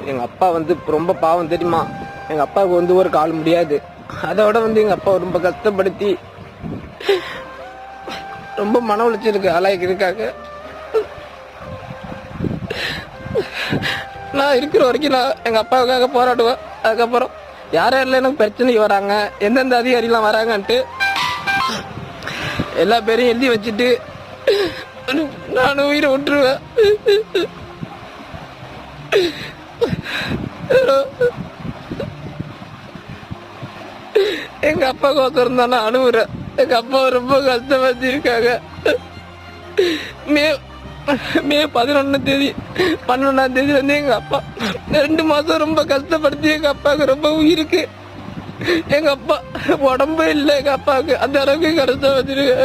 எங்கள் அப்பா வந்து ரொம்ப பாவம் தெரியுமா. எங்கள் அப்பாவுக்கு வந்து ஒரு கால் முடியாது. அதோட வந்து எங்கள் அப்பா ரொம்ப கஷ்டப்படுத்தி ரொம்ப மன உளைச்சலுக்கு ஆளாக்கிருக்காங்க. நான் இருக்கிற வரைக்கும் நான் எங்கள் அப்பாவுக்காக போராடுவேன். அதுக்கப்புறம் யாரெல்லாம் எனக்கு பிரச்சனைக்கு வராங்க, எந்தெந்த அதிகாரிலாம் வராங்கன்ட்டு எல்லா பேரையும் எழுதி வச்சுட்டு நான் உயிரை விட்டுருவேன். எங்க அப்பா கோசரம் தான் நான் அனுப்புறேன். எங்க அப்பா ரொம்ப கஷ்டப்பட்டிருக்காங்க. மே 11 வந்து எங்க அப்பா 2 மாசம் ரொம்ப கஷ்டப்படுத்தி எங்க அப்பாவுக்கு ரொம்ப உயிருக்கு. எங்க அப்பா உடம்பு இல்லை, எங்க அப்பாவுக்கு அந்த அளவுக்கு கஷ்டப்பட்டிருக்கு.